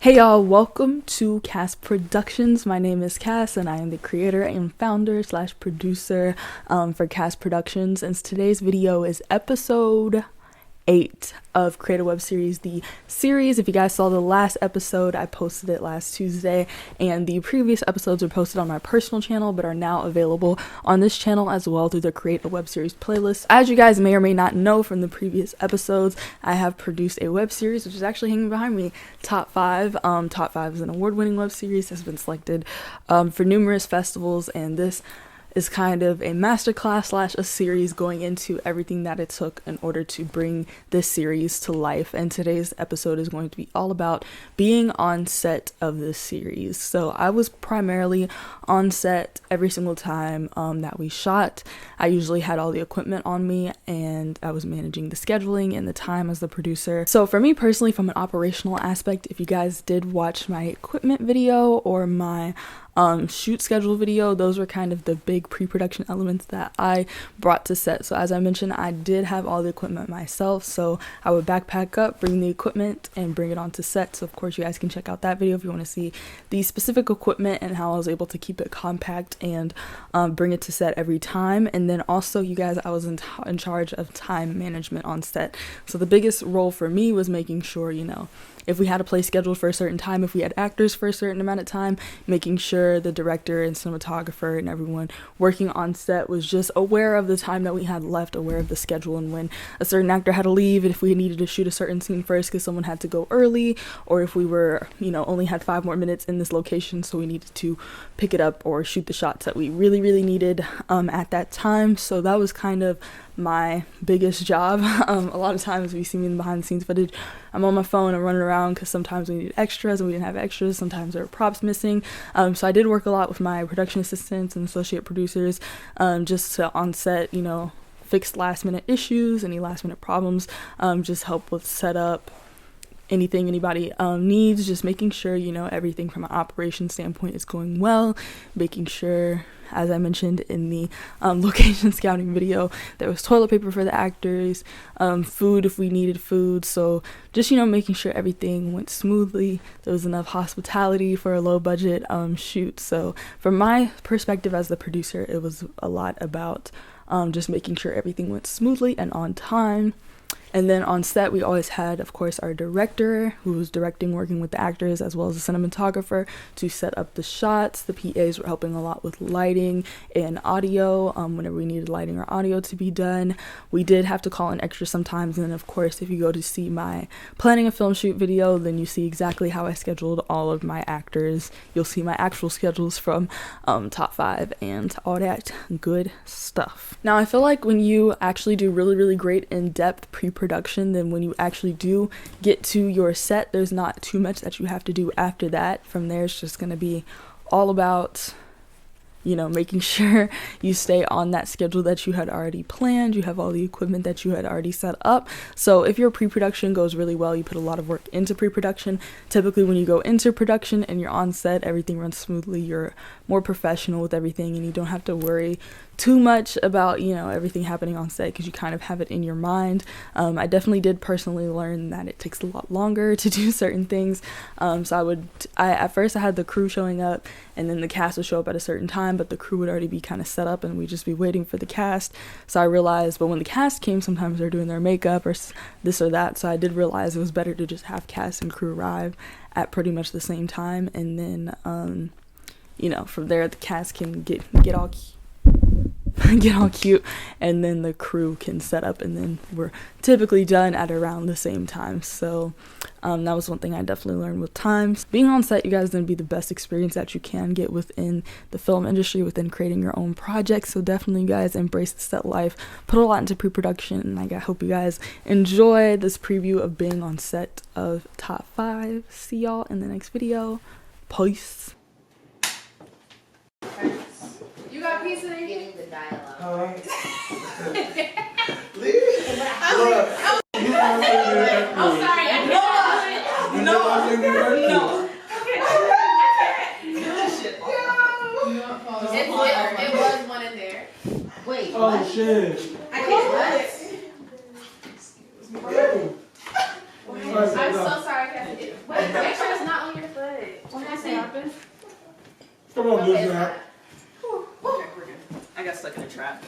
Hey y'all, welcome to Cass Productions. My name is Cass and I am the creator and founder / producer for Cass Productions, and today's video is episode 8 of Create a Web Series, the series. If you guys saw the last episode, I posted it last Tuesday, and the previous episodes were posted on my personal channel but are now available on this channel as well through the Create a Web Series playlist. As you guys may or may not know from the previous episodes, I have produced a web series which is actually hanging behind me, Top 5. Top 5 is an award-winning web series, has been selected for numerous festivals, and this is kind of a masterclass / a series going into everything that it took in order to bring this series to life. And today's episode is going to be all about being on set of this series. So I was primarily on set every single time that we shot. I usually had all the equipment on me and I was managing the scheduling and the time as the producer. So for me personally, from an operational aspect, if you guys did watch my equipment video or my shoot schedule video, those were kind of the big pre-production elements that I brought to set. So as I mentioned, I did have all the equipment myself, so I would backpack up, bring the equipment, and bring it onto set. So of course you guys can check out that video if you want to see the specific equipment and how I was able to keep it compact and bring it to set every time. And then also, you guys, I was in charge of time management on set. So the biggest role for me was making sure, if we had a play scheduled for a certain time, if we had actors for a certain amount of time, making sure the director and cinematographer and everyone working on set was just aware of the time that we had left, aware of the schedule, and when a certain actor had to leave, and if we needed to shoot a certain scene first because someone had to go early, or if we were, only had 5 more minutes in this location, so we needed to pick it up or shoot the shots that we really needed at that time. So that was kind of my biggest job. A lot of times we see me in behind the scenes footage, I'm on my phone, I'm running around because sometimes we needed extras and we didn't have extras, sometimes there were props missing. So I did work a lot with my production assistants and associate producers just to on set, fix last minute issues, any last minute problems, just help with setup, anything anybody needs, just making sure everything from an operation standpoint is going well, making sure, as I mentioned in the location scouting video, there was toilet paper for the actors, food if we needed food, so just making sure everything went smoothly, there was enough hospitality for a low budget shoot. So from my perspective as the producer, it was a lot about just making sure everything went smoothly and on time. And then on set, we always had, of course, our director who was directing, working with the actors, as well as the cinematographer to set up the shots. The PAs were helping a lot with lighting and audio whenever we needed lighting or audio to be done. We did have to call in extras sometimes. And then, of course, if you go to see my planning a film shoot video, then you see exactly how I scheduled all of my actors. You'll see my actual schedules from Top 5 and all that good stuff. Now, I feel like when you actually do really great in-depth pre-production, then when you actually do get to your set, there's not too much that you have to do after that. From there, it's just going to be all about making sure you stay on that schedule that you had already planned, you have all the equipment that you had already set up. So if your pre-production goes really well, you put a lot of work into pre-production. Typically when you go into production and you're on set, everything runs smoothly, you're more professional with everything, and you don't have to worry too much about everything happening on set because you kind of have it in your mind. I definitely did personally learn that it takes a lot longer to do certain things. So at first I had the crew showing up, and then the cast would show up at a certain time, but the crew would already be kind of set up and we'd just be waiting for the cast. So I realized, but when the cast came, sometimes they're doing their makeup or this or that. So I did realize it was better to just have cast and crew arrive at pretty much the same time, and then from there the cast can get all cute, and then the crew can set up, and then we're typically done at around the same time. So that was one thing I definitely learned with times. Being on set, you guys, is going to be the best experience that you can get within the film industry, within creating your own projects. So definitely, you guys, embrace the set life, put a lot into pre-production, and I hope you guys enjoy this preview of being on set of Top 5. See y'all in the next video. Peace. You got pizza? Getting the dialogue. Leave it. I'm sorry. No. It was one in there. Wait. Oh shit. I can't. What? I'm so sorry, Cassidy. Wait, make sure it's not on your What happened? Come on, listen up. Okay, we're good. I got stuck in a trap.